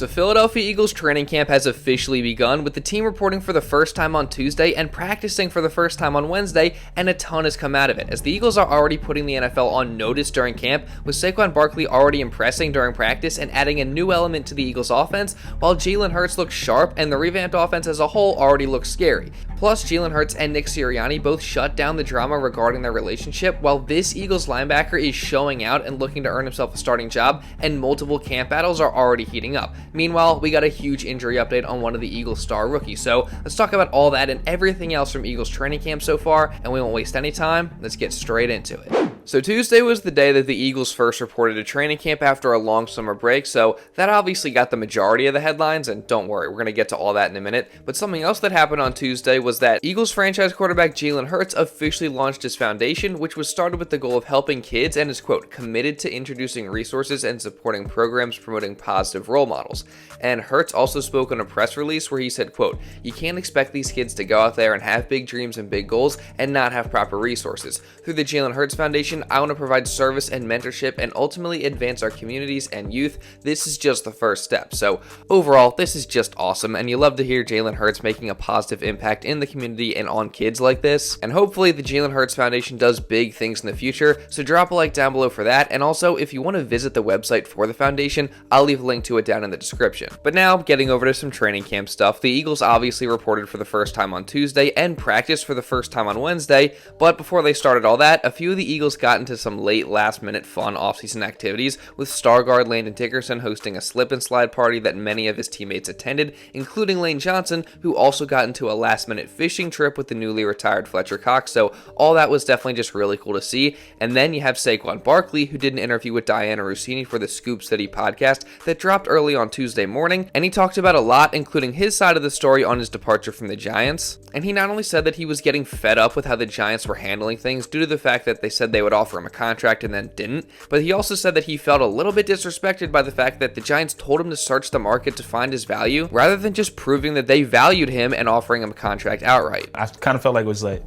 So Philadelphia Eagles training camp has officially begun, with the team reporting for the first time on Tuesday and practicing for the first time on Wednesday, and a ton has come out of it, as the Eagles are already putting the NFL on notice during camp, with Saquon Barkley already impressing during practice and adding a new element to the Eagles offense, while Jalen Hurts looks sharp and the revamped offense as a whole already looks scary. Plus, Jalen Hurts and Nick Sirianni both shut down the drama regarding their relationship, while this Eagles linebacker is showing out and looking to earn himself a starting job, and multiple camp battles are already heating up. Meanwhile, we got a huge injury update on one of the Eagles' star rookies, so let's talk about all that and everything else from Eagles training camp so far, and we won't waste any time. Let's get straight into it. So Tuesday was the day that the Eagles first reported to training camp after a long summer break, so that obviously got the majority of the headlines, and don't worry, we're going to get to all that in a minute. But something else that happened on Tuesday was that Eagles franchise quarterback Jalen Hurts officially launched his foundation, which was started with the goal of helping kids and is, quote, committed to introducing resources and supporting programs promoting positive role models. And Hurts also spoke in a press release where he said, quote, you can't expect these kids to go out there and have big dreams and big goals and not have proper resources. Through the Jalen Hurts Foundation, I want to provide service and mentorship and ultimately advance our communities and youth. This is just the first step. So overall, this is just awesome, and you love to hear Jalen Hurts making a positive impact in the community and on kids like this. And hopefully the Jalen Hurts Foundation does big things in the future, so drop a like down below for that. And also, if you want to visit the website for the foundation, I'll leave a link to it down in the description. But now, getting over to some training camp stuff, the Eagles obviously reported for the first time on Tuesday and practiced for the first time on Wednesday, but before they started all that, a few of the Eagles got into some late last-minute fun offseason activities, with star guard Landon Dickerson hosting a slip-and-slide party that many of his teammates attended, including Lane Johnson, who also got into a last-minute fishing trip with the newly retired Fletcher Cox, so all that was definitely just really cool to see. And then you have Saquon Barkley, who did an interview with Diana Rossini for the Scoop City podcast that dropped early on Tuesday morning, and he talked about a lot, including his side of the story on his departure from the Giants. And he not only said that he was getting fed up with how the Giants were handling things due to the fact that they said they would offer him a contract and then didn't, but he also said that he felt a little bit disrespected by the fact that the Giants told him to search the market to find his value, rather than just proving that they valued him and offering him a contract outright. I kind of felt like it was like,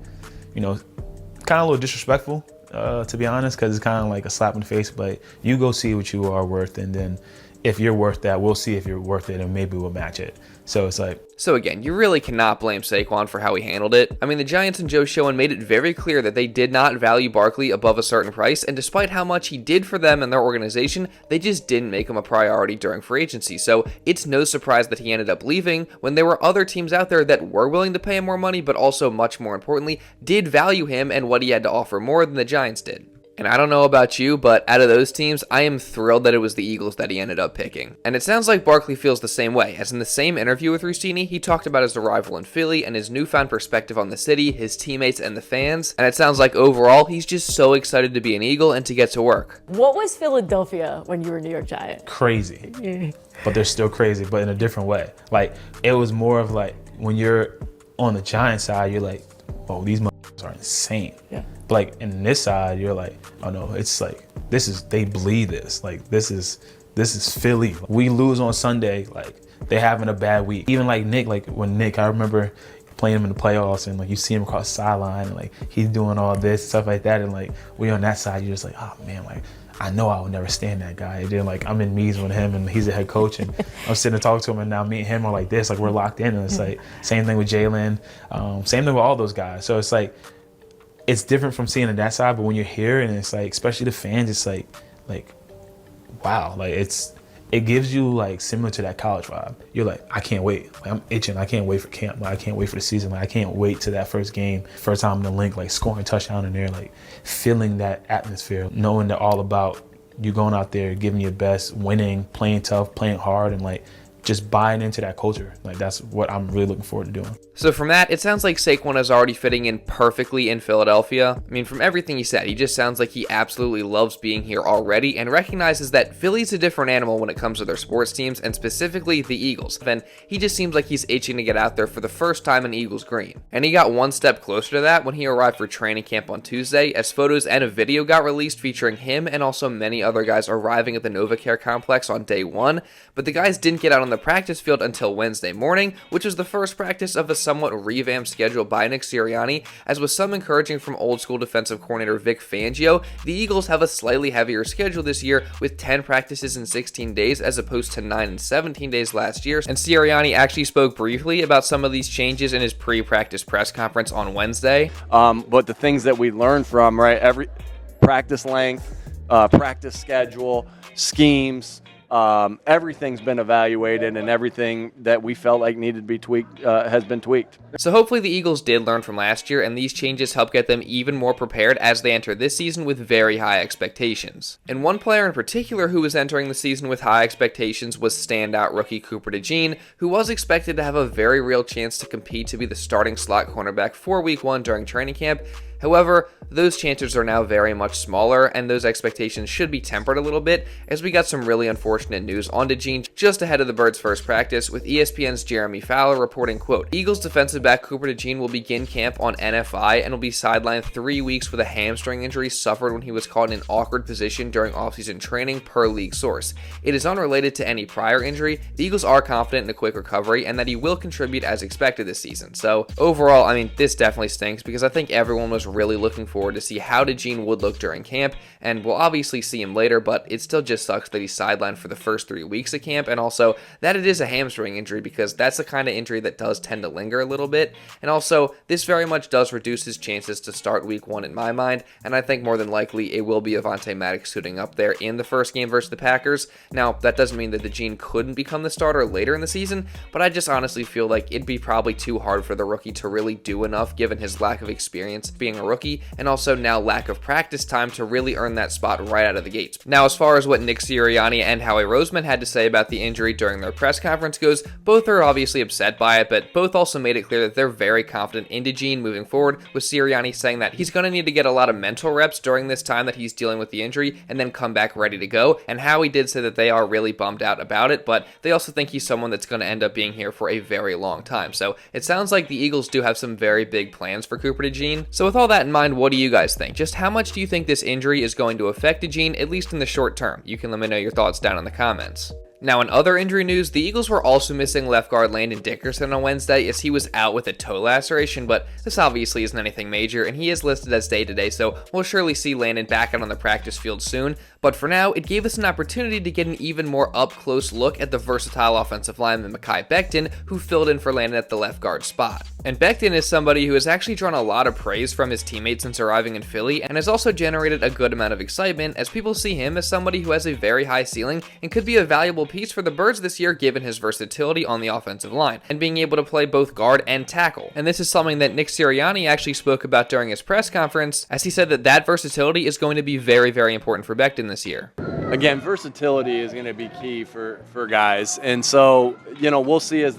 kind of a little disrespectful, to be honest, because it's kind of like a slap in the face, but you go see what you are worth, and then if you're worth that, we'll see if you're worth it, and maybe we'll match it. So it's like... So again, you really cannot blame Saquon for how he handled it. I mean, the Giants and Joe Schoen made it very clear that they did not value Barkley above a certain price, and despite how much he did for them and their organization, they just didn't make him a priority during free agency. So it's no surprise that he ended up leaving when there were other teams out there that were willing to pay him more money, but also, much more importantly, did value him and what he had to offer more than the Giants did. And I don't know about you, but out of those teams, I am thrilled that it was the Eagles that he ended up picking. And it sounds like Barkley feels the same way, as in the same interview with Rossini, he talked about his arrival in Philly and his newfound perspective on the city, his teammates, and the fans. And it sounds like overall, he's just so excited to be an Eagle and to get to work. What was Philadelphia when you were a New York Giant? Crazy. But they're still crazy, but in a different way. Like, it was more of like, when you're on the Giant side, you're like, oh, these motherfuckers are insane. Yeah. But like in this side, you're like, oh no, it's like, they bleed this. Like, this is Philly. We lose on Sunday, like they having a bad week. Even like Nick, I remember playing him in the playoffs, and like you see him across the sideline, and like he's doing all this stuff like that, and like we on that side, you're just like, oh man, like I know I would never stand that guy. And then like I'm in meetings with him, and he's a head coach, and I'm sitting and talking to him, and now me and him are like this, like we're locked in, and it's like same thing with Jalen, same thing with all those guys. So it's like, it's different from seeing it that side, but when you're here and it's like, especially the fans, it's like, wow, like it gives you like similar to that college vibe. You're like, I can't wait. Like, I'm itching. I can't wait for camp. Like, I can't wait for the season. Like, I can't wait to that first game, first time in the link, like scoring a touchdown in there, like feeling that atmosphere, knowing that all about you going out there, giving your best, winning, playing tough, playing hard, and like just buying into that culture. Like, that's what I'm really looking forward to doing. So from that, it sounds like Saquon is already fitting in perfectly in Philadelphia. I mean, from everything he said, he just sounds like he absolutely loves being here already and recognizes that Philly's a different animal when it comes to their sports teams, and specifically the Eagles. And he just seems like he's itching to get out there for the first time in Eagles green. And he got one step closer to that when he arrived for training camp on Tuesday, as photos and a video got released featuring him and also many other guys arriving at the NovaCare complex on day one. But the guys didn't get out on the the practice field until Wednesday morning, which was the first practice of a somewhat revamped schedule by Nick Sirianni. As with some encouraging from old school defensive coordinator Vic Fangio, the Eagles have a slightly heavier schedule this year with 10 practices in 16 days as opposed to 9 and 17 days last year. And Sirianni actually spoke briefly about some of these changes in his pre-practice press conference on Wednesday. But the things that we learned from, right, every practice length, practice schedule, schemes, everything's been evaluated, and everything that we felt like needed to be tweaked has been tweaked. So hopefully the Eagles did learn from last year, and these changes help get them even more prepared as they enter this season with very high expectations. And one player in particular who was entering the season with high expectations was standout rookie Cooper DeJean, who was expected to have a very real chance to compete to be the starting slot cornerback for Week 1 during training camp. However, those chances are now very much smaller, and those expectations should be tempered a little bit, as we got some really unfortunate news on DeJean just ahead of the Birds' first practice, with ESPN's Jeremy Fowler reporting, quote, Eagles defensive back Cooper DeJean will begin camp on NFI and will be sidelined 3 weeks with a hamstring injury suffered when he was caught in an awkward position during offseason training, per league source. It is unrelated to any prior injury. The Eagles are confident in a quick recovery and that he will contribute as expected this season. So overall, I mean, this definitely stinks because I think everyone was really looking forward to see how DeJean would look during camp, and we'll obviously see him later, but it still just sucks that he's sidelined for the first 3 weeks of camp, and also that it is a hamstring injury because that's the kind of injury that does tend to linger a little bit, and also this very much does reduce his chances to start Week 1 in my mind, and I think more than likely it will be Avonte Maddox suiting up there in the first game versus the Packers. Now, that doesn't mean that DeJean couldn't become the starter later in the season, but I just honestly feel like it'd be probably too hard for the rookie to really do enough given his lack of experience being a rookie, and also now lack of practice time to really earn that spot right out of the gates. Now, as far as what Nick Sirianni and Howie Roseman had to say about the injury during their press conference goes, both are obviously upset by it, but both also made it clear that they're very confident in DeJean moving forward, with Sirianni saying that he's going to need to get a lot of mental reps during this time that he's dealing with the injury and then come back ready to go, and Howie did say that they are really bummed out about it, but they also think he's someone that's going to end up being here for a very long time. So it sounds like the Eagles do have some very big plans for Cooper DeJean. So with all that in mind, what do you guys think? Just how much do you think this injury is going to affect DeJean, at least in the short term? You can let me know your thoughts down in the comments. Now, in other injury news, the Eagles were also missing left guard Landon Dickerson on Wednesday as he was out with a toe laceration, but this obviously isn't anything major, and he is listed as day-to-day, so we'll surely see Landon back out on the practice field soon. But for now, it gave us an opportunity to get an even more up-close look at the versatile offensive lineman Mekhi Becton, who filled in for Landon at the left guard spot. And Becton is somebody who has actually drawn a lot of praise from his teammates since arriving in Philly, and has also generated a good amount of excitement as people see him as somebody who has a very high ceiling and could be a valuable piece for the Birds this year given his versatility on the offensive line and being able to play both guard and tackle. And this is something that Nick Sirianni actually spoke about during his press conference, as he said that versatility is going to be very, very important for Becton this year. Again, versatility is going to be key for guys, and so we'll see as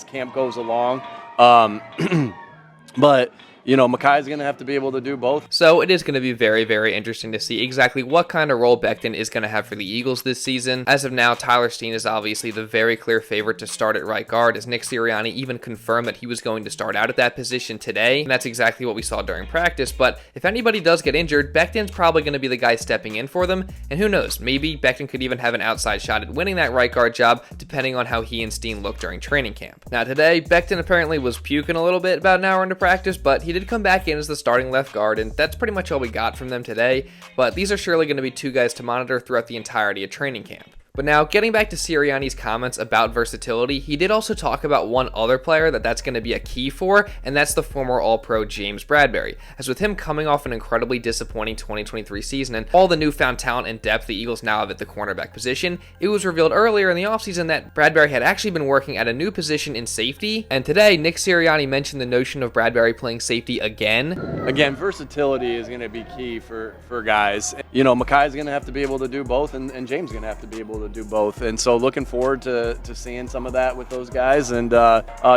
camp goes along. But Mekhi's going to have to be able to do both. So it is going to be very, very interesting to see exactly what kind of role Becton is going to have for the Eagles this season. As of now, Tyler Steen is obviously the very clear favorite to start at right guard, as Nick Sirianni even confirmed that he was going to start out at that position today, and that's exactly what we saw during practice. But if anybody does get injured, Becton's probably going to be the guy stepping in for them, and who knows, maybe Becton could even have an outside shot at winning that right guard job, depending on how he and Steen look during training camp. Now today, Becton apparently was puking a little bit about an hour into practice, but he did come back in as the starting left guard, and that's pretty much all we got from them today, but these are surely going to be two guys to monitor throughout the entirety of training camp. But now, getting back to Sirianni's comments about versatility, he did also talk about one other player that's going to be a key for, and that's the former All-Pro James Bradberry. As with him coming off an incredibly disappointing 2023 season and all the newfound talent and depth the Eagles now have at the cornerback position, it was revealed earlier in the offseason that Bradberry had actually been working at a new position in safety, and today, Nick Sirianni mentioned the notion of Bradberry playing safety again. Again, versatility is going to be key for guys. Mekhi's going to have to be able to do both, and James is going to have to be able to do both, and so looking forward to seeing some of that with those guys, and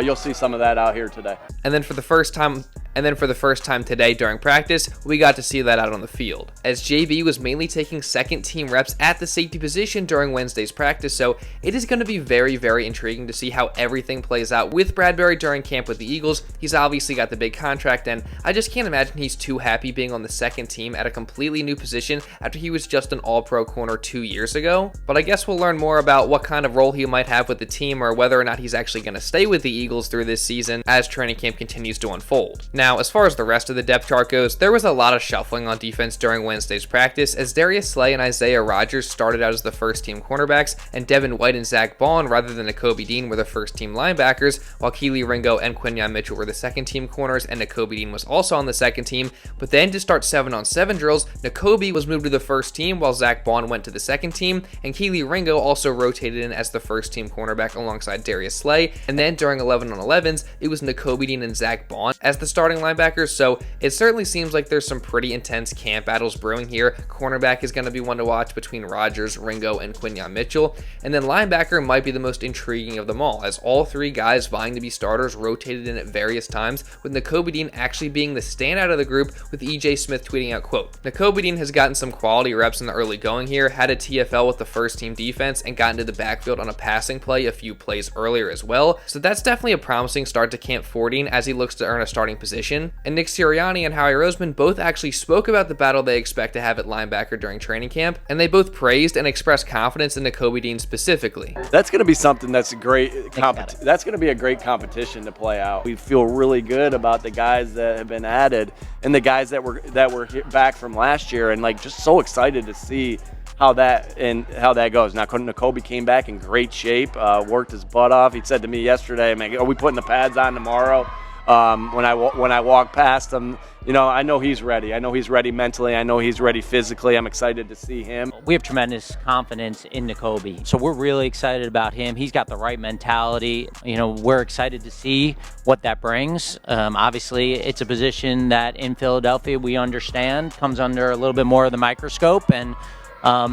you'll see some of that out here today. And then for the first time And then for the first time today during practice, we got to see that out on the field, as JB was mainly taking second team reps at the safety position during Wednesday's practice, so it is going to be very, very intriguing to see how everything plays out with Bradberry during camp with the Eagles. He's obviously got the big contract, and I just can't imagine he's too happy being on the second team at a completely new position after he was just an all-pro corner 2 years ago. But I guess we'll learn more about what kind of role he might have with the team, or whether or not he's actually going to stay with the Eagles through this season as training camp continues to unfold. Now, as far as the rest of the depth chart goes, there was a lot of shuffling on defense during Wednesday's practice, as Darius Slay and Isaiah Rodgers started out as the first team cornerbacks, and Devin White and Zach Bond, rather than Nakobe Dean, were the first team linebackers, while Kelee, Ringo, and Quinyon Mitchell were the second team corners, and Nakobe Dean was also on the second team. But then to start 7-on-7 drills, Nakobe was moved to the first team while Zach Bond went to the second team, and Kelee Ringo also rotated in as the first team cornerback alongside Darius Slay. And then during 11-on-11s, it was Nakobe Dean and Zach Bond as the starting linebackers, so it certainly seems like there's some pretty intense camp battles brewing here. Cornerback is going to be one to watch between Rodgers, Ringo, and Quinyon Mitchell, and then linebacker might be the most intriguing of them all, as all three guys vying to be starters rotated in at various times, with Nakobe Dean actually being the standout of the group, with EJ Smith tweeting out, quote, "Nakobe Dean has gotten some quality reps in the early going here, had a TFL with the first team defense, and got into the backfield on a passing play a few plays earlier as well, so that's definitely a promising start to Camp 14 as he looks to earn a starting position." And Nick Sirianni and Howie Roseman both actually spoke about the battle they expect to have at linebacker during training camp, and they both praised and expressed confidence in Nakobe Dean specifically. That's going to be something that's a great that's going to be a great competition to play out. We feel really good about the guys that have been added and the guys that were back from last year, and like just so excited to see how that goes. Now, Nakobe came back in great shape, worked his butt off. He said to me yesterday, "Man, are we putting the pads on tomorrow?" When I walk past him, you know, I know he's ready. I know he's ready mentally. I know he's ready physically. I'm excited to see him. We have tremendous confidence in Nakobe, so we're really excited about him. He's got the right mentality. You know, we're excited to see what that brings. Obviously, it's a position that in Philadelphia we understand comes under a little bit more of the microscope, and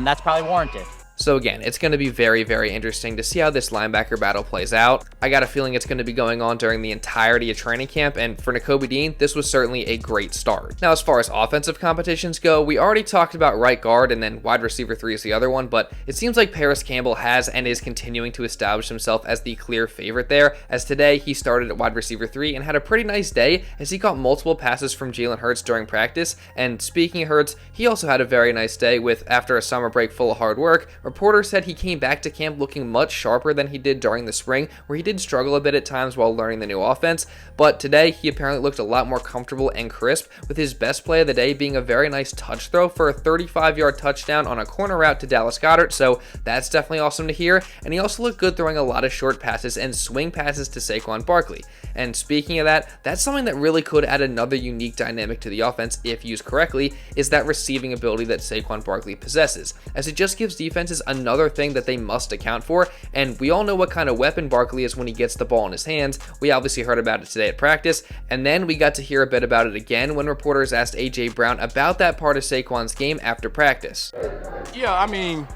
that's probably warranted. So again, it's going to be very, very interesting to see how this linebacker battle plays out. I got a feeling it's going to be going on during the entirety of training camp, and for Nakobe Dean, this was certainly a great start. Now, as far as offensive competitions go, we already talked about right guard, and then wide receiver 3 is the other one, but it seems like Parris Campbell has and is continuing to establish himself as the clear favorite there, as today he started at wide receiver 3 and had a pretty nice day as he caught multiple passes from Jalen Hurts during practice. And speaking of Hurts, he also had a very nice day with, after a summer break full of hard work, reporters said he came back to camp looking much sharper than he did during the spring, where he did struggle a bit at times while learning the new offense, but today he apparently looked a lot more comfortable and crisp, with his best play of the day being a very nice touch throw for a 35-yard touchdown on a corner route to Dallas Goedert, so that's definitely awesome to hear. And he also looked good throwing a lot of short passes and swing passes to Saquon Barkley. And speaking of that, that's something that really could add another unique dynamic to the offense if used correctly, is that receiving ability that Saquon Barkley possesses, as it just gives defenses another thing that they must account for. And we all know what kind of weapon Barkley is when he gets the ball in his hands. We obviously heard about it today at practice, and then we got to hear a bit about it again when reporters asked AJ Brown about that part of Saquon's game after practice. Yeah, I mean,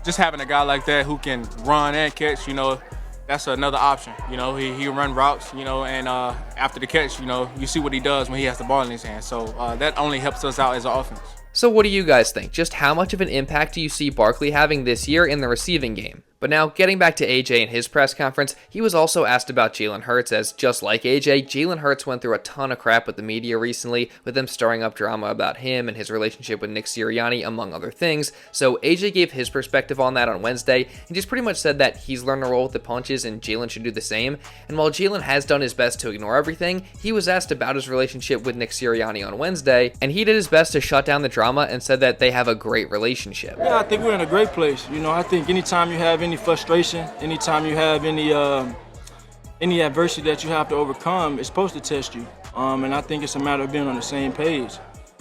just having a guy like that who can run and catch, you know, that's another option. You know, he run routes, you know, and after the catch, you know, you see what he does when he has the ball in his hands. So that only helps us out as an offense. So what do you guys think? Just how much of an impact do you see Barkley having this year in the receiving game? But now, getting back to AJ and his press conference, he was also asked about Jalen Hurts, as just like AJ, Jalen Hurts went through a ton of crap with the media recently, with them stirring up drama about him and his relationship with Nick Sirianni, among other things. So AJ gave his perspective on that on Wednesday, and just pretty much said that he's learned to roll with the punches and Jalen should do the same. And while Jalen has done his best to ignore everything, he was asked about his relationship with Nick Sirianni on Wednesday, and he did his best to shut down the drama and said that they have a great relationship. Yeah, I think we're in a great place. You know, I think anytime you have any frustration, anytime you have any adversity that you have to overcome, it's supposed to test you. And I think it's a matter of being on the same page.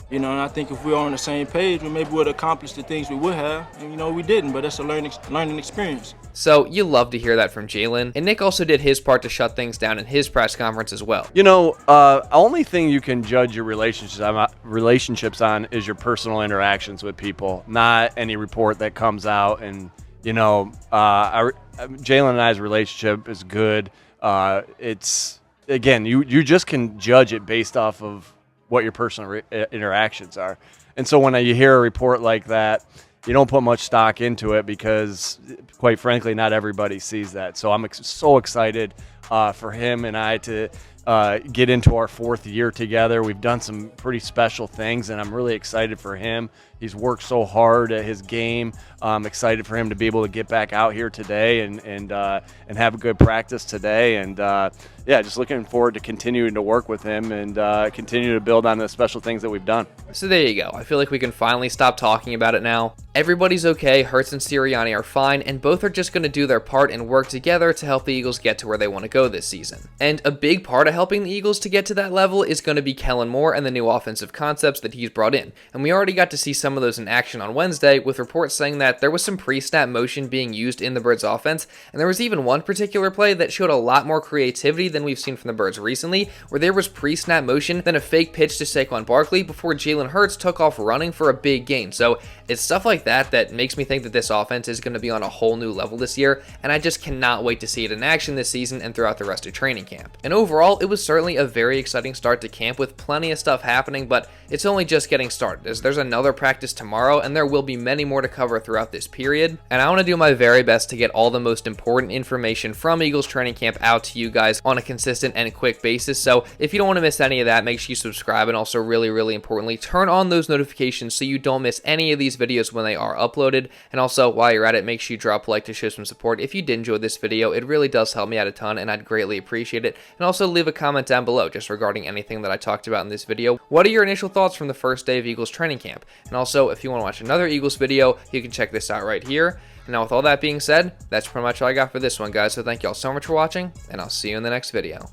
You know, and I think if we're on the same page, we maybe would accomplish the things we would have. And, you know, we didn't, but that's a learning experience. So you love to hear that from Jalen. And Nick also did his part to shut things down in his press conference as well. You know, only thing you can judge your relationships on is your personal interactions with people, not any report that comes out. And, you know, Jalen and I's relationship is good. It's again, you just can judge it based off of what your personal interactions are. And so when you hear a report like that, you don't put much stock into it because, quite frankly, not everybody sees that. So I'm so excited for him and I to get into our 4th year together. We've done some pretty special things, and I'm really excited for him. He's worked so hard at his game. I'm excited for him to be able to get back out here today and have a good practice today. And yeah, just looking forward to continuing to work with him and continue to build on the special things that we've done. So there you go. I feel like we can finally stop talking about it now. Everybody's okay. Hurts and Sirianni are fine, and both are just going to do their part and work together to help the Eagles get to where they want to go this season. And a big part of helping the Eagles to get to that level is going to be Kellen Moore and the new offensive concepts that he's brought in. And we already got to see some of those in action on Wednesday, with reports saying that there was some pre-snap motion being used in the Birds offense, and there was even one particular play that showed a lot more creativity than we've seen from the Birds recently, where there was pre-snap motion, then a fake pitch to Saquon Barkley before Jalen Hurts took off running for a big gain. So it's stuff like that that makes me think that this offense is going to be on a whole new level this year, and I just cannot wait to see it in action this season and throughout the rest of training camp. And overall, it was certainly a very exciting start to camp with plenty of stuff happening, but it's only just getting started, as there's another practice tomorrow, and there will be many more to cover throughout this period. And I want to do my very best to get all the most important information from Eagles training camp out to you guys on a consistent and quick basis. So if you don't want to miss any of that, make sure you subscribe, and also really importantly, turn on those notifications so you don't miss any of these videos when they are uploaded. And also, while you're at it, make sure you drop a like to show some support. If you did enjoy this video, it really does help me out a ton, and I'd greatly appreciate it. And also leave a comment down below just regarding anything that I talked about in this video. What are your initial thoughts from the first day of Eagles training camp? And also, if you want to watch another Eagles video, you can check this out right here. And now with all that being said, that's pretty much all I got for this one, guys. So thank you all so much for watching, and I'll see you in the next video.